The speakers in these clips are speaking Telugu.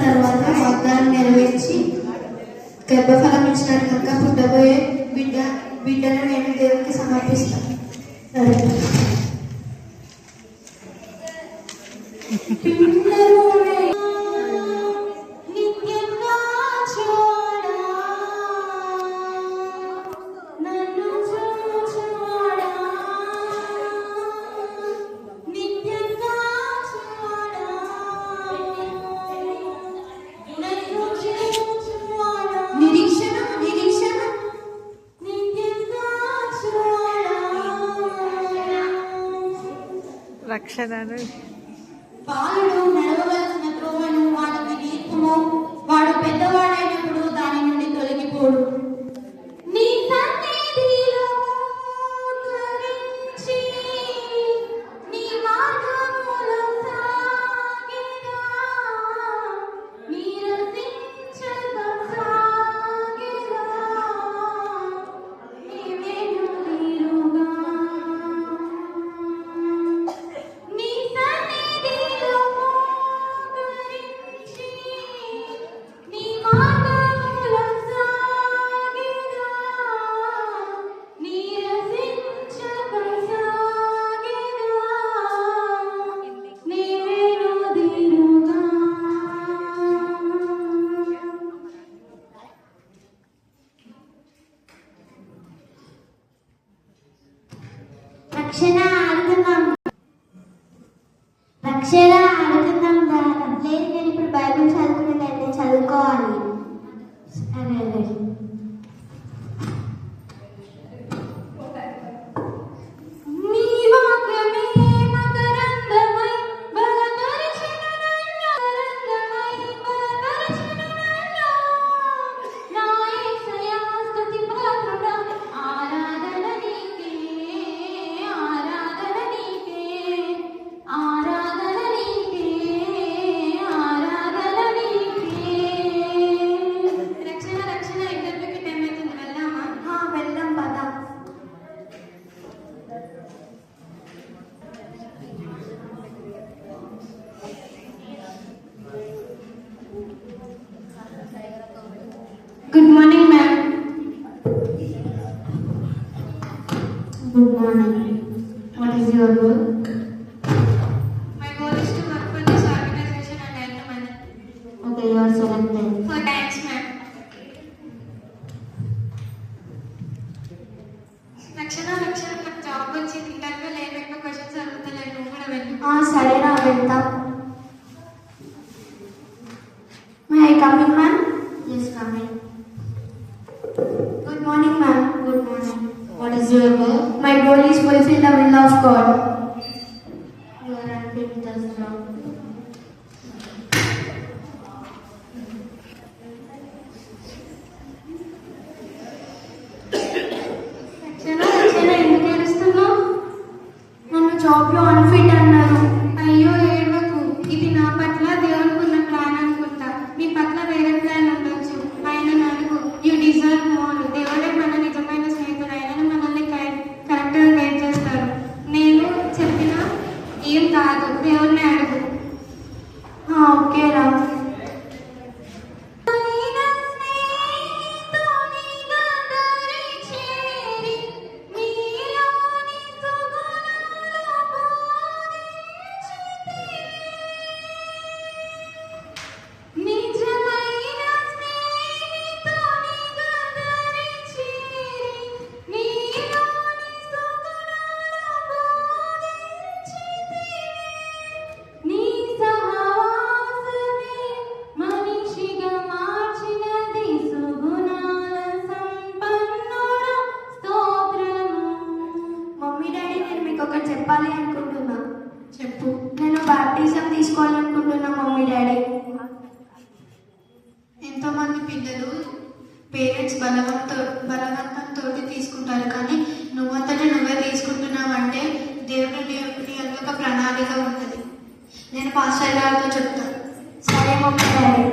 తర్వాత వాగ్దానం నెరవేర్చి గర్భఫలం ఇచ్చినట్టు పుట్టబోయే బిడ్డను నేను దేవునికి సమర్పిస్తాను. రక్షణను బాలుడు నడవవలసిన త్రోవను వాడికి నేర్పుము, వాడు పెద్దవాడైనప్పుడు దాని నుండి తొలగిపోడు. నీ సన్నిధిలో మోకరించి నీ మార్గములో సాగెదా, నీరసించక సాగెదా, నీవేను తీరుగా. నీ సన్నిధిలో మోకరించి నీ మార్గములో సాగెదా, నీరసించక సాగెదా, నీవేను తీరుగా. రక్షణ ఆడుతున్నాం లేదు. నేను ఇప్పుడు బైబిల్ చదువుకున్నాను, చదువుకోవాలి. నీ వాక్యమే మకరందమై బలపరచును నన్ను, నా యేసయ్యా స్తుతి పాత్రుడా, ఆరాధన నీకే, ఆరాధన నీకే, ఆరాధన నీకే, ఆరాధన నీకే. రక్షణ రక్షణ ఇంటర్వ్యూకి టైం అవుతుంది, వెళ్దామా? వెళ్దాం పద. Good morning, ma'am. Good morning. What is your goal? My goal is to work for this organization and earn money. Okay, you are selected. For thanks, ma'am. రక్షణ రక్షణ నాకు జాబ్ వచ్చింది. ఇంటర్వ్యూ లేట్ ఎక్కువ క్వశ్చన్స్ అడుగుతలేదు, నువ్వు కూడా వెళ్ళు. సరేనా, వెళ్తా. May I come in, ma'am? Yes, come in. Good morning, ma'am. Good morning. What is your goal? My goal is fulfill the will of God. You are unfit with us now. రక్షణ ఎందుకు ఏడుస్తున్నావు? నన్ను జాబ్లో అన్ఫిట్ అన్నారు. అయ్యో ఏడవకు, ఇది నా పట్ల దేవునికి ఉన్న ప్లాన్ అనుకుంటా. మీ పట్ల వేరే ప్లాన్ ఉండొచ్చు. ఆయనను అడుగు. You deserve more. దేవుడే మన నిజమైన స్నేహితుడు. ఆయనను మనల్ని కరెక్ట్గా గైడ్ చేస్తారు. నేను చెప్పిన ఏం కాదు, దేవుడిని అడుగు. ఓకే రా. ఒకటి చెప్పాలి అనుకుంటున్నా. చెప్పు. నేను బాప్టిజం తీసుకోవాలనుకుంటున్నా మమ్మీ డాడీ. ఎంతోమంది పిల్లలు పేరెంట్స్ బలవంతంతో తీసుకుంటారు, కానీ నువ్వంతటా నువ్వే తీసుకుంటున్నావంటే దేవుడి ఒక ప్రణాళిక ఉంటుంది. నేను పాస్టర్ గారితో చెప్తాను. సరే మమ్మీ డాడీ.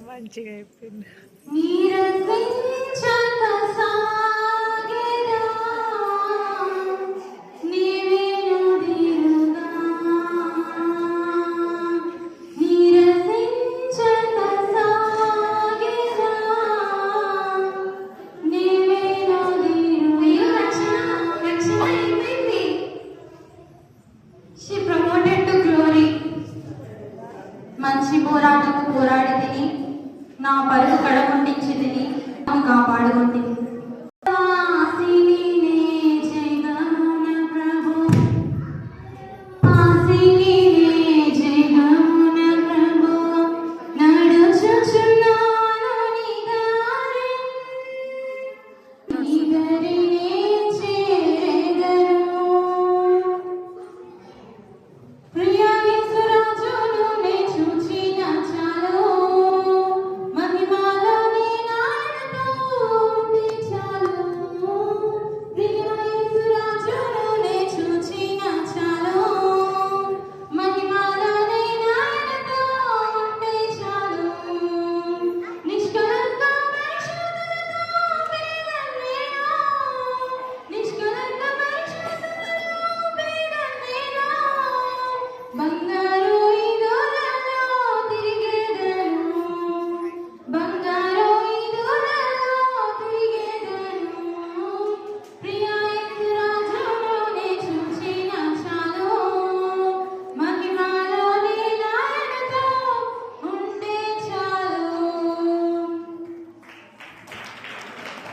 మంచిగా అయిపోయింది. నీరసించక సాగెదా, నీవే నుదిరుగా. నీరసించక సాగెదా, నీవే నుదిరుగా. రక్షణ ఏమైంది? She promoted to glory. మంచి పోరాటకు పోరాడి తిని నా పరుగు కడముండించి తిని కాపాడుకుంటుంది.